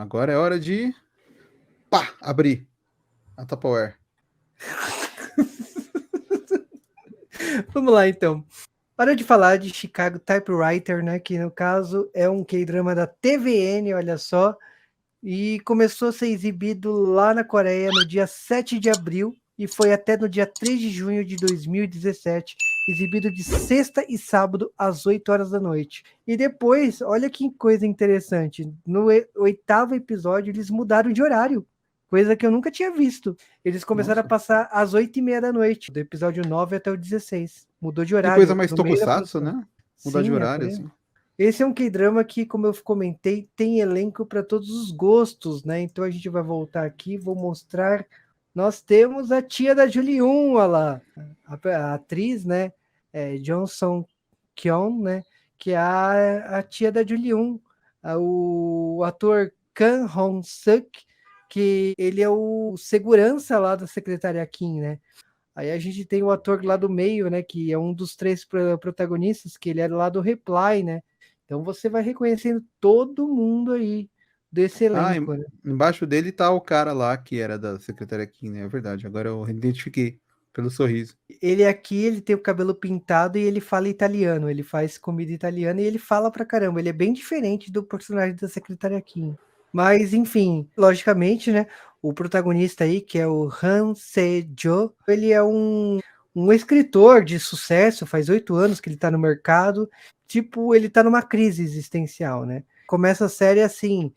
Agora é hora de abrir a Tupperware. Vamos lá, então. Hora de falar de Chicago Typewriter, né? Que no caso é um K-drama da TVN, olha só. E começou a ser exibido lá na Coreia no dia 7 de abril e foi até no dia 3 de junho de 2017, exibido de sexta e sábado às 8 horas da noite. E depois, olha que coisa interessante, no oitavo episódio eles mudaram de horário, coisa que eu nunca tinha visto. Eles começaram a Nossa. passar às 8h30 da noite, do episódio 9 até o 16. Mudou de Que coisa horário mais no meio da tokusatsu, produção. né? Mudar de Sim, horário, assim. esse é um K-drama que, como eu comentei, tem elenco para todos os gostos, né? Então a gente vai voltar aqui, vou mostrar. Nós temos a tia da Juliun, olha lá, a atriz, né? Johnson Kyon, né? Que é a tia da Juliun. O ator Kang Hong-suk, que ele é o segurança lá da secretária Kim, né? Aí a gente tem o ator lá do meio, né? Que é um dos três protagonistas, que ele é lá do Reply, né? Então você vai reconhecendo todo mundo aí desse elenco, né? Embaixo dele tá o cara lá que era da Secretária Kim, né? É verdade. Agora eu identifiquei pelo sorriso. Ele aqui, ele tem o cabelo pintado e ele fala italiano, ele faz comida italiana e ele fala pra caramba. Ele é bem diferente do personagem da Secretária Kim. Mas, enfim, logicamente, né? O protagonista aí, que é o Han Se-jo, ele é um escritor de sucesso, faz 8 anos que ele tá no mercado. Tipo, ele tá numa crise existencial, né? Começa a série assim,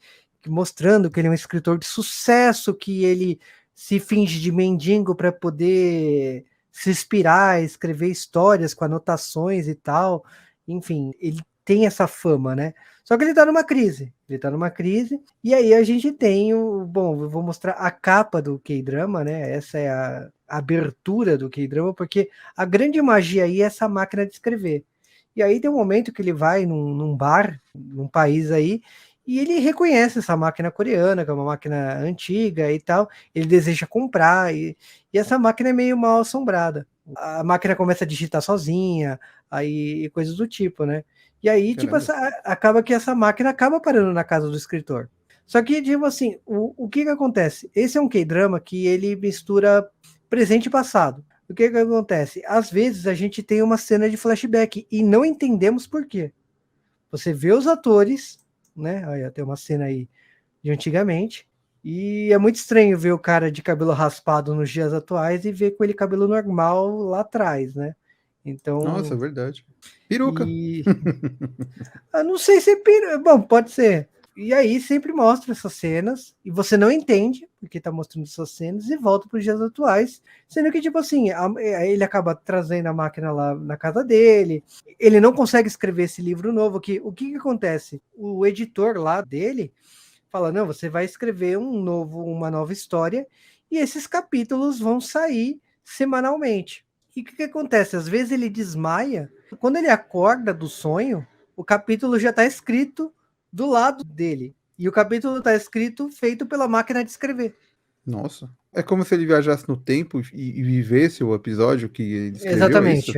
mostrando que ele é um escritor de sucesso, que ele se finge de mendigo para poder se inspirar, escrever histórias com anotações e tal. Enfim, ele tem essa fama, né? Só que ele tá numa crise. Ele tá numa crise. E aí a gente tem o. Bom, eu vou mostrar a capa do K-drama, né? Essa é a abertura do K-drama, porque a grande magia aí é essa máquina de escrever. E aí tem um momento que ele vai num bar, num país aí, e ele reconhece essa máquina coreana, que é uma máquina antiga e tal. Ele deseja comprar, e essa máquina é meio mal assombrada. A máquina começa a digitar sozinha, aí coisas do tipo, né? E aí, tipo, Caramba. acaba que essa máquina acaba parando na casa do escritor. Só que, tipo assim, o que acontece? Esse é um K-drama que ele mistura presente e passado. O que acontece? Às vezes a gente tem uma cena de flashback e não entendemos por quê. Você vê os atores, né? Aí tem uma cena aí de antigamente, e é muito estranho ver o cara de cabelo raspado nos dias atuais e ver com ele cabelo normal lá atrás, né? Nossa, é Então, verdade. Peruca. e eu não sei se é bom, pode ser. E aí sempre mostra essas cenas e você não entende porque tá mostrando essas cenas e volta para os dias atuais, sendo que tipo assim, ele acaba trazendo a máquina lá na casa dele, ele não consegue escrever esse livro novo, o que acontece? O editor lá dele fala, não, você vai escrever uma nova história e esses capítulos vão sair semanalmente. E o que acontece? Às vezes ele desmaia, quando ele acorda do sonho, o capítulo já está escrito do lado dele. E o capítulo está escrito feito pela máquina de escrever. Nossa. É como se ele viajasse no tempo e vivesse o episódio que ele escreveu, é isso? Exatamente.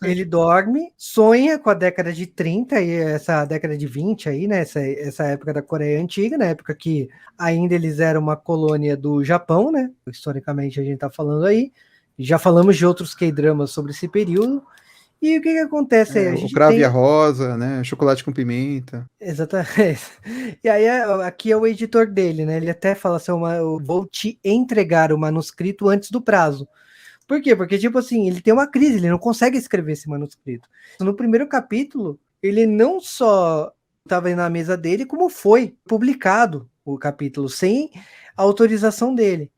Ele dorme, sonha com a década de 30 e essa década de 20 aí, né? Essa época da Coreia antiga, na época que ainda eles eram uma colônia do Japão, né? Historicamente a gente tá falando aí. Já falamos de outros K-dramas sobre esse período. E o que acontece aí? A O gente cravo e a tem. rosa, né? Chocolate com pimenta. Exatamente. E aí, aqui é o editor dele, né? Ele até fala assim: eu vou te entregar o manuscrito antes do prazo. Por quê? Porque, tipo assim, ele tem uma crise, ele não consegue escrever esse manuscrito. No primeiro capítulo, ele não só estava na mesa dele, como foi publicado o capítulo sem autorização dele.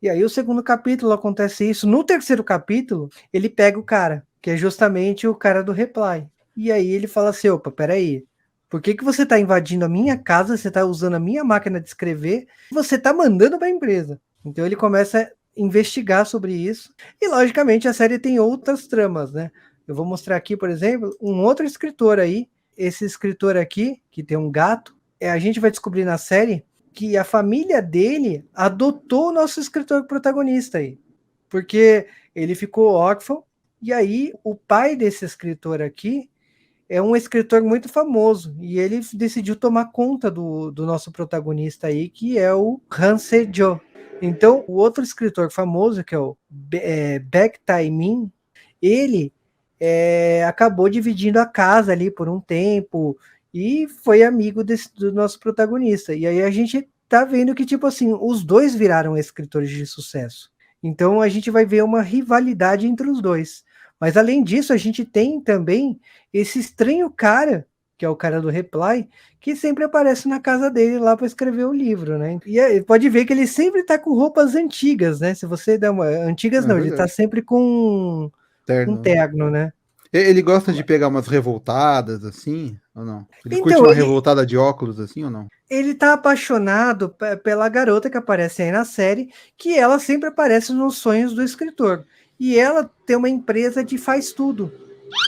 E aí, o segundo capítulo acontece isso. No terceiro capítulo, ele pega o cara, que é justamente o cara do Reply. E aí ele fala assim: opa, peraí. Por que você está invadindo a minha casa? Você está usando a minha máquina de escrever? Você está mandando para a empresa. Então ele começa investigar sobre isso. E, logicamente, a série tem outras tramas, né? Eu vou mostrar aqui, por exemplo, um outro escritor aí. Esse escritor aqui, que tem um gato, a gente vai descobrir na série que a família dele adotou o nosso escritor protagonista aí. Porque ele ficou órfão, e aí o pai desse escritor aqui, é um escritor muito famoso, e ele decidiu tomar conta do nosso protagonista aí, que é o Han Se-jo. Então, o outro escritor famoso, que é o Baek Tae-min, ele acabou dividindo a casa ali por um tempo, e foi amigo do nosso protagonista. E aí a gente tá vendo que, tipo assim, os dois viraram escritores de sucesso. Então a gente vai ver uma rivalidade entre os dois. Mas além disso, a gente tem também esse estranho cara, que é o cara do Reply, que sempre aparece na casa dele lá para escrever o livro, né? E pode ver que ele sempre tá com roupas antigas, né? Se você dá uma. Antigas É não, ele tá verdade. sempre com um Terno, né? terno, né? Ele gosta de pegar umas revoltadas, assim, ou não? Ele curte Então, uma revoltada de óculos, assim, ou não? ele tá apaixonado pela garota que aparece aí na série, que ela sempre aparece nos sonhos do escritor. E ela tem uma empresa de faz tudo,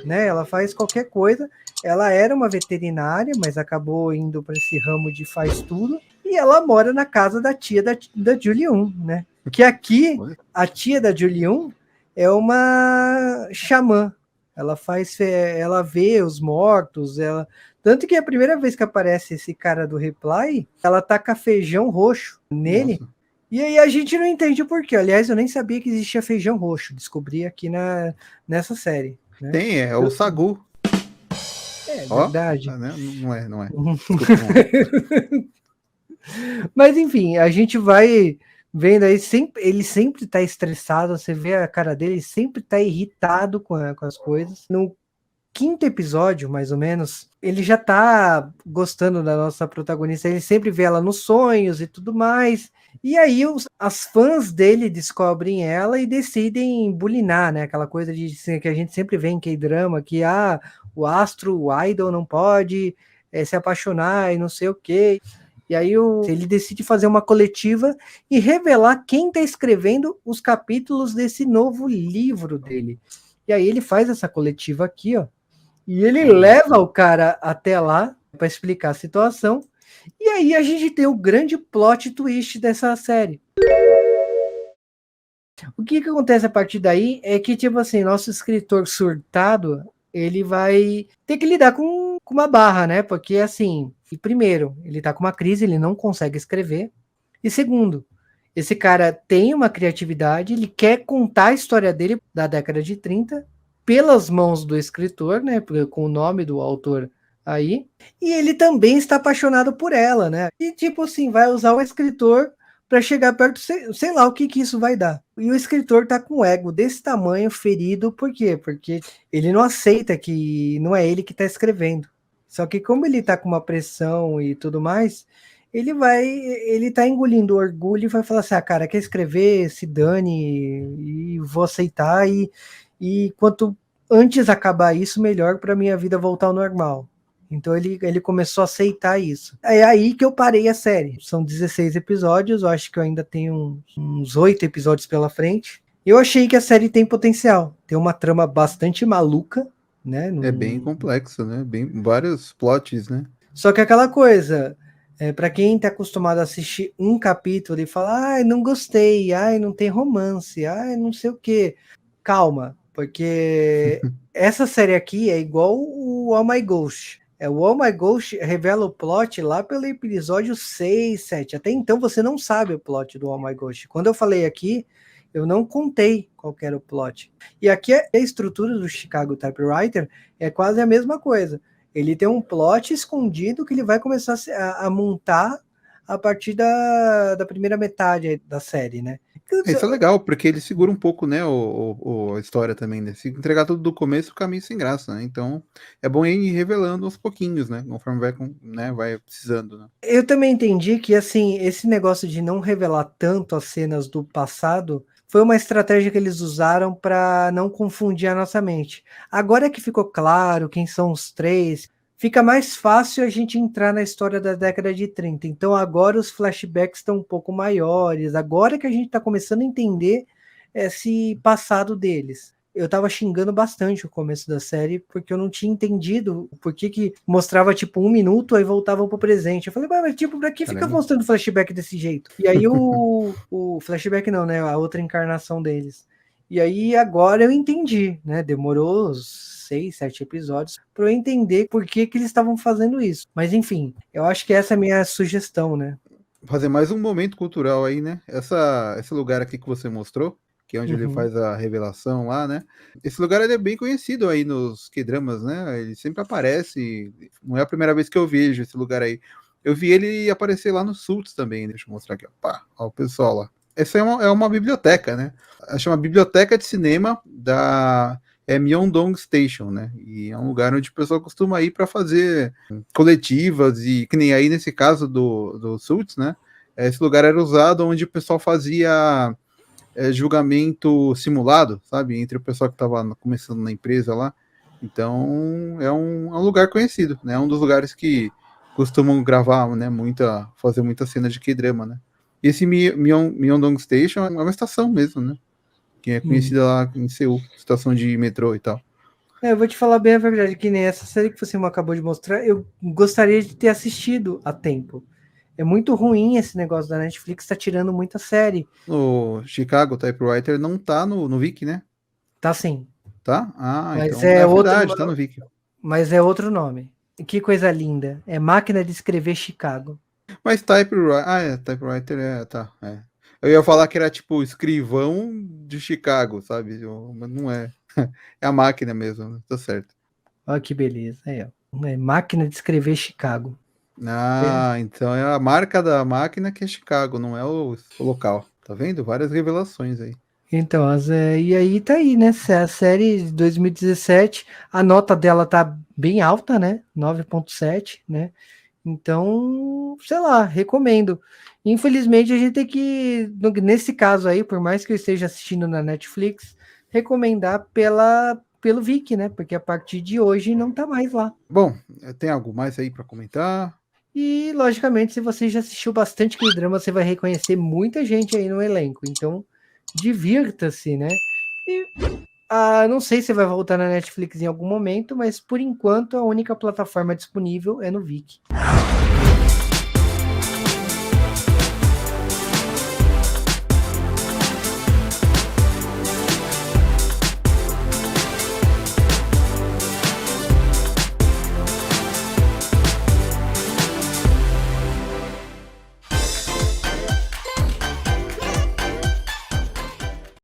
né? Ela faz qualquer coisa. Ela era uma veterinária, mas acabou indo para esse ramo de faz tudo. E ela mora na casa da tia da Juliun, né? Que aqui, a tia da Juliun é uma xamã. Ela vê os mortos, tanto que a primeira vez que aparece esse cara do Reply, ela taca feijão roxo nele. Nossa. E aí a gente não entende o porquê. Aliás, eu nem sabia que existia feijão roxo. Descobri aqui nessa série. Né? Tem, é o Sagu. É Ó, verdade. né? Não é, não é. Desculpa, não é. Mas enfim, a gente vai vendo aí, ele sempre tá estressado, você vê a cara dele, ele sempre tá irritado com as coisas. No quinto episódio, mais ou menos, ele já tá gostando da nossa protagonista, ele sempre vê ela nos sonhos e tudo mais. E aí as fãs dele descobrem ela e decidem bulinar, né? Aquela coisa que a gente sempre vê em K-drama, que o astro, o idol não pode se apaixonar e não sei o quê. E aí ele decide fazer uma coletiva e revelar quem está escrevendo os capítulos desse novo livro dele. E aí ele faz essa coletiva aqui, ó. E ele leva o cara até lá para explicar a situação. E aí a gente tem o grande plot twist dessa série. O que acontece a partir daí é que, tipo assim, nosso escritor surtado, ele vai ter que lidar com uma barra, né? Porque, assim, primeiro, ele tá com uma crise, ele não consegue escrever. E segundo, esse cara tem uma criatividade, ele quer contar a história dele da década de 30 pelas mãos do escritor, né? Com o nome do autor aí. E ele também está apaixonado por ela, né? E, tipo assim, vai usar o escritor para chegar perto, sei lá o que isso vai dar. E o escritor tá com o ego desse tamanho, ferido, por quê? Porque ele não aceita que não é ele que tá escrevendo. Só que como ele tá com uma pressão e tudo mais, ele tá engolindo o orgulho e vai falar assim, cara, quer escrever, se dane, e vou aceitar, e quanto antes acabar isso, melhor para minha vida voltar ao normal. Então ele começou a aceitar isso. É aí que eu parei a série. São 16 episódios, eu acho que eu ainda tenho uns 8 episódios pela frente. Eu achei que a série tem potencial. Tem uma trama bastante maluca, né? É bem complexo, né? Vários plots, né? Só que aquela coisa, para quem tá acostumado a assistir um capítulo e falar, ai, não gostei, ai, não tem romance, ai, não sei o quê. Calma, porque essa série aqui é igual o Oh My Ghost. O Oh My Ghost revela o plot lá pelo episódio 6, 7. Até então você não sabe o plot do Oh My Ghost. Quando eu falei aqui, eu não contei qual era o plot. E aqui a estrutura do Chicago Typewriter é quase a mesma coisa. Ele tem um plot escondido que ele vai começar a montar a partir da primeira metade da série, né? Isso é legal, porque ele segura um pouco, né, a história também, né? Se entregar tudo do começo, o caminho sem graça, né? Então, é bom ir revelando aos pouquinhos, né? Conforme vai precisando, né? Eu também entendi que, assim, esse negócio de não revelar tanto as cenas do passado foi uma estratégia que eles usaram para não confundir a nossa mente. Agora que ficou claro quem são os três, fica mais fácil a gente entrar na história da década de 30. Então agora os flashbacks estão um pouco maiores, agora que a gente está começando a entender esse passado deles. Eu tava xingando bastante o começo da série, porque eu não tinha entendido por que mostrava, tipo, 1 minuto, aí voltava pro presente. Eu falei, mas tipo, pra que fica Caramba. mostrando flashback desse jeito? E aí o flashback não, né? A outra encarnação deles. E aí agora eu entendi, né? Demorou uns 6, 7 episódios para eu entender por que eles estavam fazendo isso. Mas enfim, eu acho que essa é a minha sugestão, né? Fazer mais um momento cultural aí, né? Esse lugar aqui que você mostrou, que é onde ele Uhum. faz a revelação lá, né? Esse lugar ele é bem conhecido aí nos K-dramas, né? Ele sempre aparece. Não é a primeira vez que eu vejo esse lugar aí. Eu vi ele aparecer lá no Suits também. Deixa eu mostrar aqui, ó. Pá, ó, o pessoal lá. Essa é uma biblioteca, né? Chama Biblioteca de Cinema da Myeongdong Station, né? E é um lugar onde o pessoal costuma ir para fazer coletivas e que nem aí nesse caso do Suits, né? Esse lugar era usado onde o pessoal fazia julgamento simulado, sabe? Entre o pessoal que estava começando na empresa lá. Então é um lugar conhecido, né? É um dos lugares que costumam gravar, né? Fazer muita cena de K-drama, né? E esse Myeongdong Station é uma estação mesmo, né? Que é Hum. conhecida lá em Seul, estação de metrô e tal. Eu vou te falar bem a verdade, que nem essa série que você me acabou de mostrar, eu gostaria de ter assistido a tempo. É muito ruim esse negócio da Netflix, tá tirando muita série. O Chicago Typewriter não tá no Viki, né? Tá sim, Tá? Ah, mas então é é outro, verdade, tá no Viki. mas é outro nome. Que coisa linda. É Máquina de Escrever Chicago. Mas Typewriter. Ah, Typewriter tá. Eu ia falar que era tipo escrivão de Chicago, sabe? Mas não é. É a máquina mesmo, né? Tá certo. Olha que beleza. Aí, ó. É Máquina de Escrever Chicago. É. Ah, então é a marca da máquina que é Chicago, não é o local. Tá vendo? Várias revelações aí. Então, e aí tá aí, né? A série de 2017, a nota dela tá bem alta, né? 9,7, né? Então, sei lá, recomendo. Infelizmente, a gente tem que, nesse caso aí, por mais que eu esteja assistindo na Netflix, recomendar pelo Viki, né? Porque a partir de hoje não tá mais lá. Bom, tem algo mais aí para comentar? E, logicamente, se você já assistiu bastante K-drama, você vai reconhecer muita gente aí no elenco. Então, divirta-se, né? E não sei se vai voltar na Netflix em algum momento, mas por enquanto a única plataforma disponível é no Viki.